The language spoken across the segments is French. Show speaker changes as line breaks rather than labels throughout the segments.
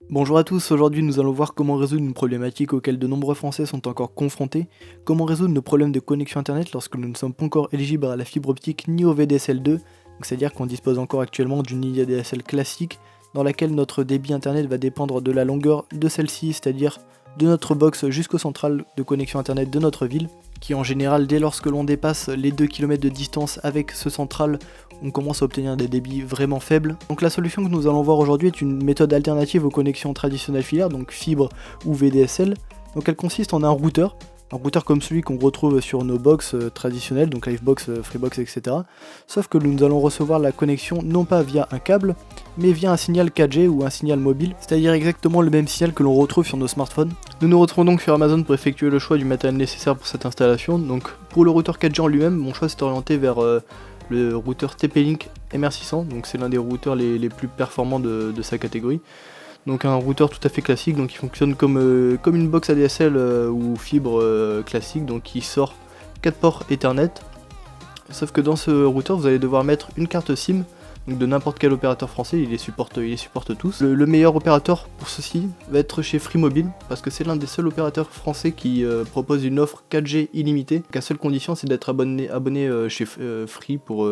Bonjour à tous, aujourd'hui nous allons voir comment résoudre une problématique auquel de nombreux Français sont encore confrontés, comment résoudre nos problèmes de connexion internet lorsque nous ne sommes pas encore éligibles à la fibre optique ni au VDSL2, donc c'est-à-dire qu'on dispose encore actuellement d'une ligne ADSL classique dans laquelle notre débit internet va dépendre de la longueur de celle-ci, c'est-à-dire de notre box jusqu'au central de connexion internet de notre ville, qui en général dès lorsque l'on dépasse les 2 km de distance avec ce central, on commence à obtenir des débits vraiment faibles. Donc la solution que nous allons voir aujourd'hui est une méthode alternative aux connexions traditionnelles filaires, donc fibre ou VDSL. Donc elle consiste en un routeur comme celui qu'on retrouve sur nos box traditionnelles, donc Livebox, Freebox, etc. Sauf que nous allons recevoir la connexion non pas via un câble, mais via un signal 4G ou un signal mobile, c'est-à-dire exactement le même signal que l'on retrouve sur nos smartphones. Nous nous retrouvons donc sur Amazon pour effectuer le choix du matériel nécessaire pour cette installation. Donc pour le routeur 4G en lui-même, mon choix s'est orienté vers le routeur TP-Link MR600, donc c'est l'un des routeurs les plus performants de sa catégorie. Donc un routeur tout à fait classique, donc il fonctionne comme une box ADSL ou fibre classique, donc qui sort 4 ports Ethernet. Sauf que dans ce routeur vous allez devoir mettre une carte SIM, donc de n'importe quel opérateur français, il les supporte tous. Le meilleur opérateur pour ceci va être chez Free Mobile, parce que c'est l'un des seuls opérateurs français qui propose une offre 4G illimitée. La seule condition c'est d'être abonné chez Free pour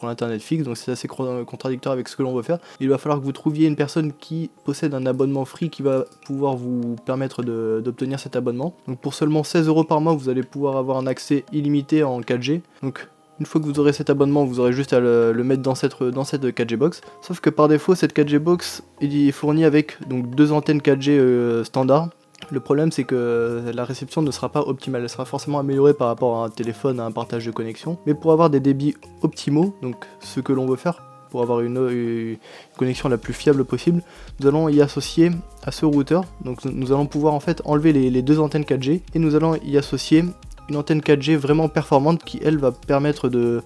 l'internet fixe, donc c'est assez contradictoire avec ce que l'on veut faire. Il va falloir que vous trouviez une personne qui possède un abonnement Free qui va pouvoir vous permettre d'obtenir cet abonnement. Donc pour seulement 16 € par mois, vous allez pouvoir avoir un accès illimité en 4G. Donc une fois que vous aurez cet abonnement, vous aurez juste à le mettre dans cette 4G box. Sauf que par défaut, cette 4G box est fournie avec donc 2 antennes 4G standard. Le problème c'est que la réception ne sera pas optimale, elle sera forcément améliorée par rapport à un téléphone, à un partage de connexion. Mais pour avoir des débits optimaux, donc ce que l'on veut faire, pour avoir une connexion la plus fiable possible, nous allons y associer à ce routeur. Donc nous allons pouvoir en fait enlever les 2 antennes 4G et nous allons y associer une antenne 4G vraiment performante qui elle va permettre de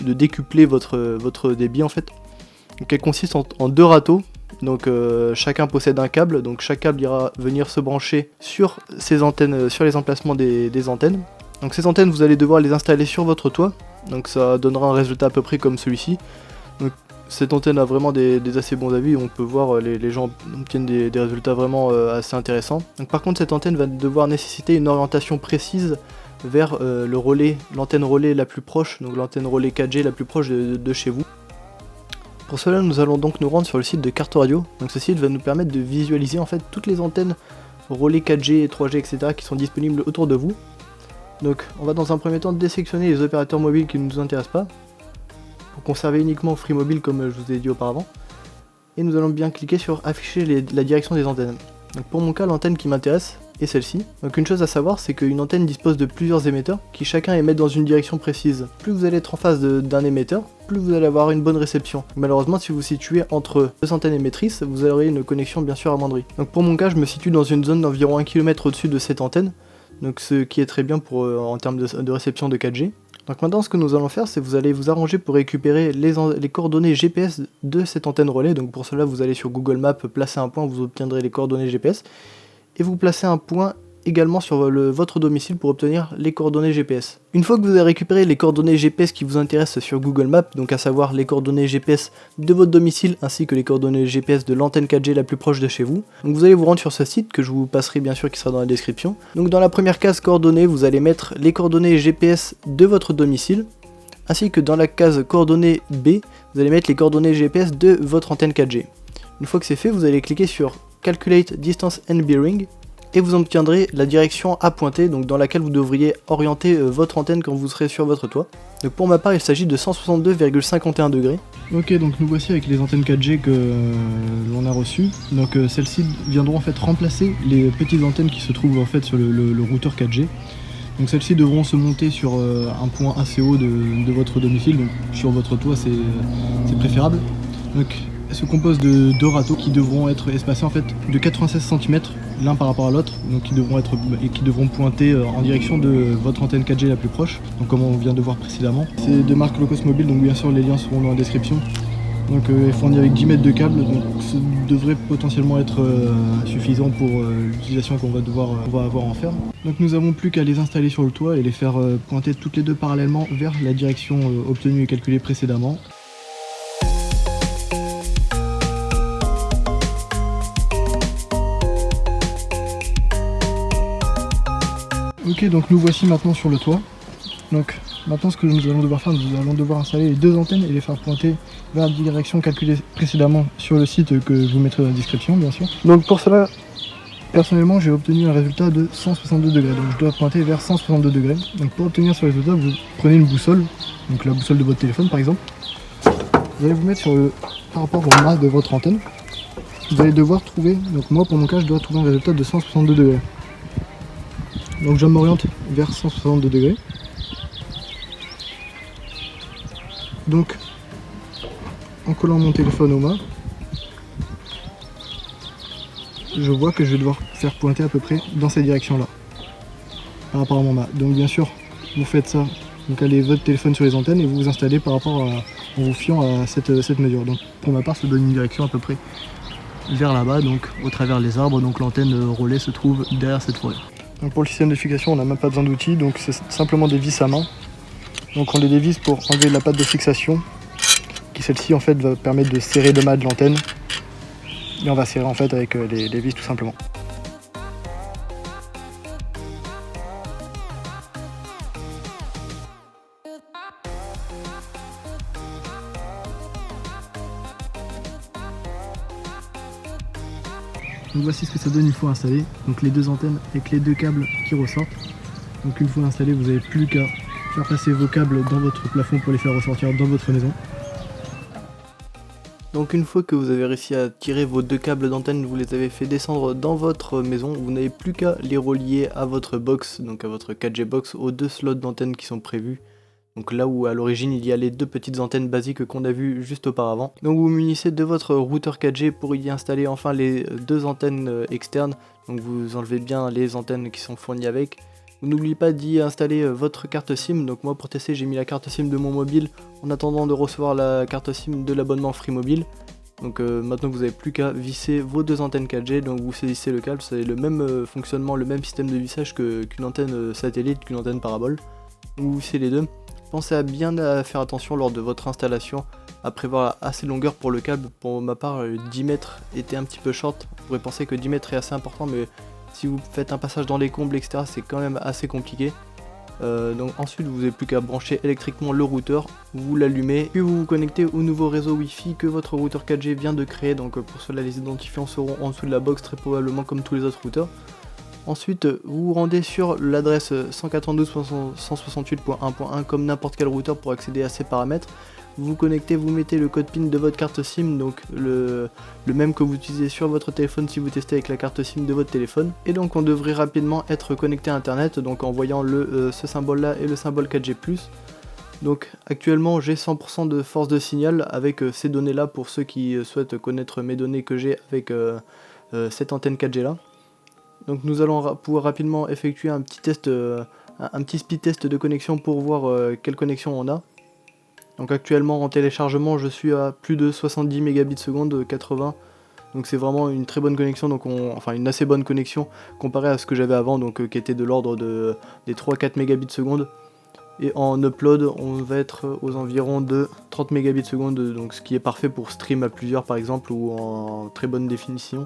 décupler votre débit en fait. Donc elle consiste en 2 râteaux, donc chacun possède un câble, donc chaque câble ira venir se brancher sur ces antennes, sur les emplacements des antennes. Donc ces antennes vous allez devoir les installer sur votre toit, donc ça donnera un résultat à peu près comme celui-ci. Donc cette antenne a vraiment des assez bons avis, on peut voir les gens obtiennent des résultats vraiment assez intéressants. Donc par contre cette antenne va devoir nécessiter une orientation précise vers l'antenne relais la plus proche, donc l'antenne relais 4G la plus proche de chez vous. Pour cela nous allons donc nous rendre sur le site de Carte Radio. Donc ce site va nous permettre de visualiser en fait toutes les antennes relais 4G, 3G, etc. qui sont disponibles autour de vous. Donc on va dans un premier temps désélectionner les opérateurs mobiles qui ne nous intéressent pas, pour conserver uniquement Free Mobile comme je vous ai dit auparavant. Et nous allons bien cliquer sur afficher la direction des antennes. Donc pour mon cas, l'antenne qui m'intéresse est celle-ci. Donc une chose à savoir, c'est qu'une antenne dispose de plusieurs émetteurs qui chacun émettent dans une direction précise. Plus vous allez être en face d'un émetteur, plus vous allez avoir une bonne réception. Malheureusement, si vous vous situez entre 2 antennes émettrices, vous aurez une connexion bien sûr amoindrie. Donc pour mon cas, je me situe dans une zone d'environ 1 km au-dessus de cette antenne, donc ce qui est très bien en termes de réception de 4G. Donc maintenant ce que nous allons faire, c'est que vous allez vous arranger pour récupérer les coordonnées GPS de cette antenne relais. Donc pour cela vous allez sur Google Maps, placer un point, vous obtiendrez les coordonnées GPS. Et vous placez un point également sur votre domicile pour obtenir les coordonnées GPS. Une fois que vous avez récupéré les coordonnées GPS qui vous intéressent sur Google Maps, donc à savoir les coordonnées GPS de votre domicile ainsi que les coordonnées GPS de l'antenne 4G la plus proche de chez vous, donc vous allez vous rendre sur ce site que je vous passerai bien sûr qui sera dans la description. Donc dans la première case coordonnées, vous allez mettre les coordonnées GPS de votre domicile, ainsi que dans la case coordonnées B, vous allez mettre les coordonnées GPS de votre antenne 4G. Une fois que c'est fait, vous allez cliquer sur Calculate Distance and Bearing et vous obtiendrez la direction à pointer, donc dans laquelle vous devriez orienter votre antenne quand vous serez sur votre toit. Donc pour ma part, il s'agit de 162,51 degrés. Ok, donc nous voici avec les antennes 4G que l'on a reçues. Donc celles-ci viendront en fait remplacer les petites antennes qui se trouvent en fait sur le routeur 4G. Donc celles-ci devront se monter sur un point assez haut de votre domicile, donc sur votre toit c'est préférable. Donc elle se compose de 2 râteaux qui devront être espacés en fait de 96 cm l'un par rapport à l'autre, donc qui devront pointer en direction de votre antenne 4G la plus proche, donc comme on vient de voir précédemment. C'est de marque Locos Mobile, donc bien sûr les liens seront dans la description. Donc est fourni avec 10 mètres de câble, donc ça devrait potentiellement être suffisant pour l'utilisation qu'on va avoir en ferme. Donc nous n'avons plus qu'à les installer sur le toit et les faire pointer toutes les deux parallèlement vers la direction obtenue et calculée précédemment. Ok, donc nous voici maintenant sur le toit. Donc maintenant ce que nous allons devoir faire, nous allons devoir installer les deux antennes et les faire pointer vers la direction calculée précédemment sur le site que je vous mettrai dans la description bien sûr. Donc pour cela, personnellement j'ai obtenu un résultat de 162 degrés, donc je dois pointer vers 162 degrés. Donc pour obtenir ce résultat, vous prenez une boussole, donc la boussole de votre téléphone par exemple. Vous allez vous mettre par rapport au mât de votre antenne. Vous allez devoir trouver, donc moi pour mon cas je dois trouver un résultat de 162 degrés. Donc je m'oriente vers 162 degrés. Donc en collant mon téléphone au mât, je vois que je vais devoir faire pointer à peu près dans cette direction là par rapport à mon mât. Donc bien sûr vous faites ça, vous calez votre téléphone sur les antennes et vous vous installez par rapport à, en vous fiant à cette mesure. Donc pour ma part ça donne une direction à peu près vers là-bas, donc au travers les arbres, donc l'antenne relais se trouve derrière cette forêt. Donc pour le système de fixation on n'a même pas besoin d'outils, donc c'est simplement des vis à main. Donc on les dévisse pour enlever la patte de fixation, qui celle-ci en fait va permettre de serrer le mât de l'antenne. Et on va serrer en fait avec les vis tout simplement. Donc voici ce que ça donne une fois installé. Donc les deux antennes avec les deux câbles qui ressortent. Donc une fois installé, vous n'avez plus qu'à faire passer vos câbles dans votre plafond pour les faire ressortir dans votre maison. Donc une fois que vous avez réussi à tirer vos deux câbles d'antenne, vous les avez fait descendre dans votre maison, vous n'avez plus qu'à les relier à votre box, donc à votre 4G box, aux deux slots d'antenne qui sont prévus. Donc là où à l'origine il y a les deux petites antennes basiques qu'on a vues juste auparavant. Donc vous munissez de votre routeur 4G pour y installer enfin les deux antennes externes. Donc vous enlevez bien les antennes qui sont fournies avec. Vous n'oubliez pas d'y installer votre carte SIM. Donc moi pour tester j'ai mis la carte SIM de mon mobile en attendant de recevoir la carte SIM de l'abonnement Free Mobile. Donc maintenant vous n'avez plus qu'à visser vos deux antennes 4G, donc vous saisissez le câble, c'est le même fonctionnement, le même système de vissage qu'une antenne satellite, qu'une antenne parabole. Donc vous vissez les deux. Pensez à bien faire attention lors de votre installation, à prévoir assez de longueur pour le câble. Pour ma part 10 mètres était un petit peu short, vous pourrez penser que 10 mètres est assez important, mais si vous faites un passage dans les combles etc c'est quand même assez compliqué. Donc ensuite vous n'avez plus qu'à brancher électriquement le routeur, vous l'allumez, puis vous vous connectez au nouveau réseau Wi-Fi que votre routeur 4G vient de créer. Donc pour cela les identifiants seront en dessous de la box très probablement comme tous les autres routeurs. Ensuite vous vous rendez sur l'adresse 192.168.1.1 comme n'importe quel routeur pour accéder à ces paramètres. Vous vous connectez, vous mettez le code PIN de votre carte SIM, donc le même que vous utilisez sur votre téléphone si vous testez avec la carte SIM de votre téléphone. Et donc on devrait rapidement être connecté à internet, donc en voyant ce symbole là et le symbole 4G+. Donc actuellement j'ai 100% de force de signal avec ces données là pour ceux qui souhaitent connaître mes données que j'ai avec cette antenne 4G là. Donc nous allons pouvoir rapidement effectuer un petit test, un petit speed test de connexion pour voir quelle connexion on a. Donc actuellement en téléchargement je suis à plus de 70 mégabits seconde, 80. Donc c'est vraiment une très bonne connexion, donc enfin une assez bonne connexion comparée à ce que j'avais avant, donc qui était de l'ordre des 3-4 mégabits seconde. Et en upload on va être aux environs de 30 mégabits seconde, donc ce qui est parfait pour stream à plusieurs par exemple ou en très bonne définition.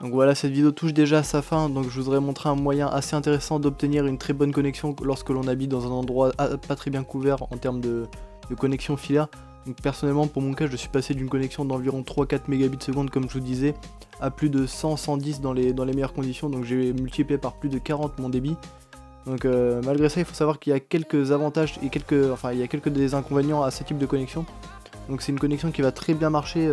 Donc voilà, cette vidéo touche déjà à sa fin, donc je vous aurais montré un moyen assez intéressant d'obtenir une très bonne connexion lorsque l'on habite dans un endroit pas très bien couvert en termes de connexion filaire. Donc personnellement pour mon cas je suis passé d'une connexion d'environ 3-4 mégabits seconde comme je vous disais à plus de 100-110 dans les meilleures conditions, donc j'ai multiplié par plus de 40 mon débit. Donc malgré ça il faut savoir qu'il y a quelques avantages et quelques des inconvénients à ce type de connexion. Donc c'est une connexion qui va très bien marcher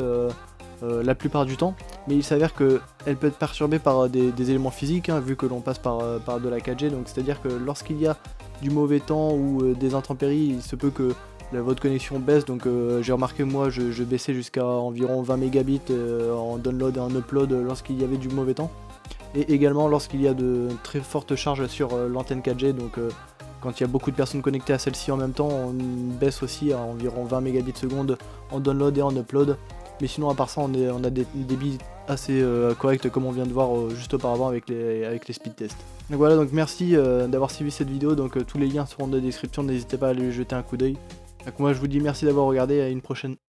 la plupart du temps, mais il s'avère qu'elle peut être perturbée par des éléments physiques, hein, vu que l'on passe par de la 4G, donc c'est à dire que lorsqu'il y a du mauvais temps ou des intempéries, il se peut que votre connexion baisse. Donc j'ai remarqué moi je baissais jusqu'à environ 20 mégabits en download et en upload lorsqu'il y avait du mauvais temps, et également lorsqu'il y a de très fortes charges sur l'antenne 4G, donc quand il y a beaucoup de personnes connectées à celle-ci en même temps, on baisse aussi à environ 20 mégabits seconde en download et en upload. Mais sinon à part ça on a des débits assez corrects comme on vient de voir juste auparavant avec les speed tests. Donc voilà, donc merci d'avoir suivi cette vidéo, donc tous les liens seront dans la description, n'hésitez pas à aller jeter un coup d'œil. Donc moi je vous dis merci d'avoir regardé et à une prochaine.